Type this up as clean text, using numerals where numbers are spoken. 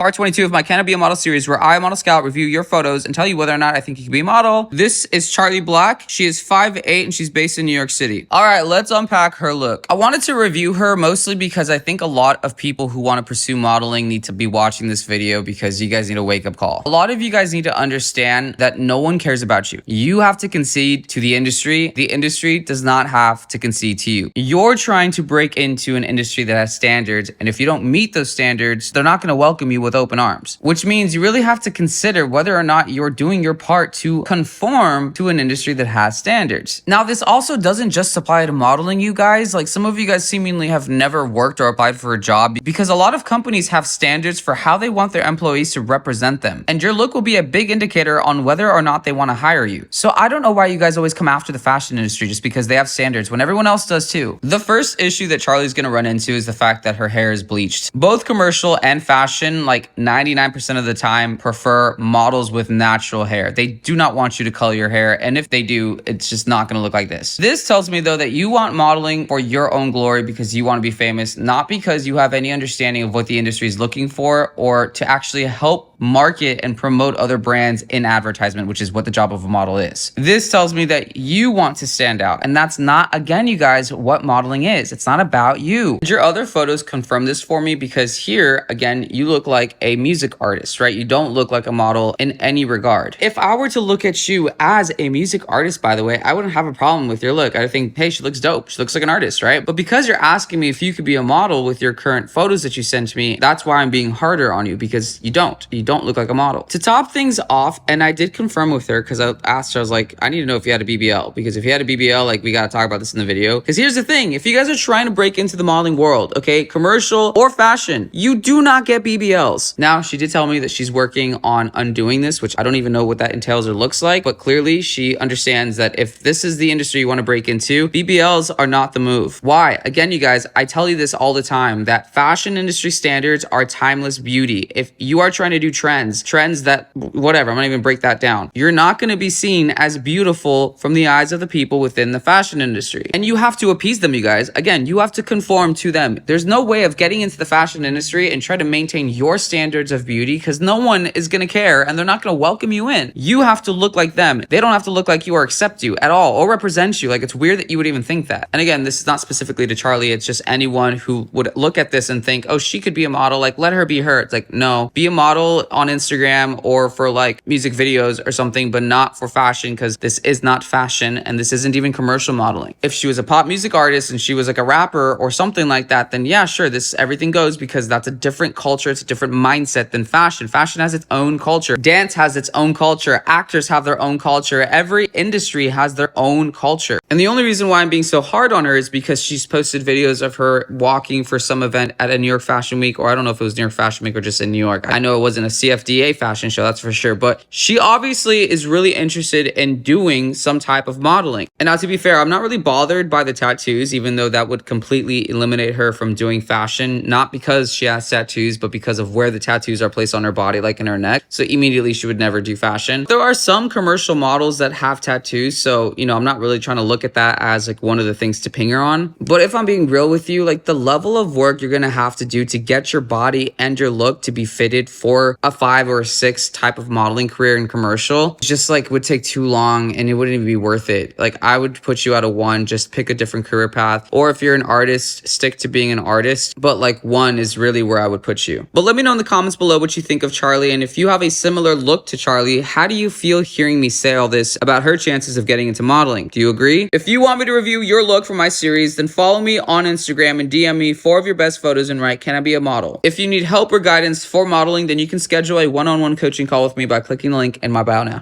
Part 22 of my Can I Be a Model series, where I, Model Scout, review your photos and tell you whether or not I think you can be a model. This is Charlie Black. She is 5'8" and she's based in New York City. All right, let's unpack her look. I wanted to review her mostly because I think a lot of people who want to pursue modeling need to be watching this video because you guys need a wake-up call. A lot of you guys need to understand that no one cares about you. You have to concede to the industry. The industry does not have to concede to you. You're trying to break into an industry that has standards, and if you don't meet those standards, they're not going to welcome you with open arms, which means you really have to consider whether or not you're doing your part to conform to an industry that has standards. Now, this also doesn't just apply to modeling, you guys. Like, some of you guys seemingly have never worked or applied for a job because a lot of companies have standards for how they want their employees to represent them, and your look will be a big indicator on whether or not they want to hire you. So I don't know why you guys always come after the fashion industry just because they have standards when everyone else does too. The first issue that Charlie's going to run into is the fact that her hair is bleached. Both commercial and fashion, like 99% of the time, prefer models with natural hair. They do not want you to color your hair, and if they do, it's just not going to look like this. This tells me, though, that you want modeling for your own glory because you want to be famous, not because you have any understanding of what the industry is looking for or to actually help market and promote other brands in advertisement, which is what the job of a model is. This tells me that you want to stand out, and that's not, again, you guys, what modeling is. It's not about you. Your other photos confirm this for me because here, again, you look like a music artist, right? You don't look like a model in any regard. If I were to look at you as a music artist, by the way, I wouldn't have a problem with your look. I think, hey, she looks dope. She looks like an artist, right? But because you're asking me if you could be a model with your current photos that you sent to me, that's why I'm being harder on you, because you don't look like a model. To top things off, and I did confirm with her because I asked her, I was like, I need to know if you had a BBL, because if you had a BBL, like, we got to talk about this in the video. Because here's the thing, if you guys are trying to break into the modeling world, okay, commercial or fashion, you do not get BBLs. Now, she did tell me that she's working on undoing this, which I don't even know what that entails or looks like, but clearly she understands that if this is the industry you want to break into, BBLs are not the move. Why? Again, you guys, I tell you this all the time, that fashion industry standards are timeless beauty. If you are trying to do trends that, whatever, I'm not even break that down, you're not going to be seen as beautiful from the eyes of the people within the fashion industry. And you have to appease them, you guys. Again, you have to conform to them. There's no way of getting into the fashion industry and try to maintain your standards of beauty because no one is going to care and they're not going to welcome you in. You have to look like them. They don't have to look like you or accept you at all or represent you. Like, it's weird that you would even think that. And again, this is not specifically to Charlie. It's just anyone who would look at this and think, oh, she could be a model. Like, let her be her. It's like, no, be a model on Instagram or for like music videos or something, but not for fashion, because this is not fashion and this isn't even commercial modeling. If she was a pop music artist and she was like a rapper or something like that, then yeah, sure, this everything goes, because that's a different culture. It's a different mindset than fashion. Fashion has its own culture. Dance has its own culture. Actors have their own culture. Every industry has their own culture. And the only reason why I'm being so hard on her is because she's posted videos of her walking for some event at a New York Fashion Week, or I don't know if it was New York Fashion Week or just in New York. I know it wasn't a CFDA fashion show, that's for sure, but she obviously is really interested in doing some type of modeling. And now, to be fair, I'm not really bothered by the tattoos, even though that would completely eliminate her from doing fashion, not because she has tattoos, but because of where the tattoos are placed on her body, like in her neck. So immediately she would never do fashion. There are some commercial models that have tattoos, so, you know, I'm not really trying to look at that as like one of the things to ping her on. But if I'm being real with you, like, the level of work you're gonna have to do to get your body and your look to be fitted for a 5 or a 6 type of modeling career in commercial just like would take too long, and it wouldn't even be worth it. Like, I would put you at a 1, just pick a different career path, or if you're an artist, stick to being an artist, but like 1 is really where I would put you. But let me know in the comments below what you think of Charlie, and if you have a similar look to Charlie, how do you feel hearing me say all this about her chances of getting into modeling? Do you agree? If you want me to review your look for my series, then follow me on Instagram and DM me 4 of your best photos and write, "Can I be a model?" If you need help or guidance for modeling, then you can schedule a one-on-one coaching call with me by clicking the link in my bio now.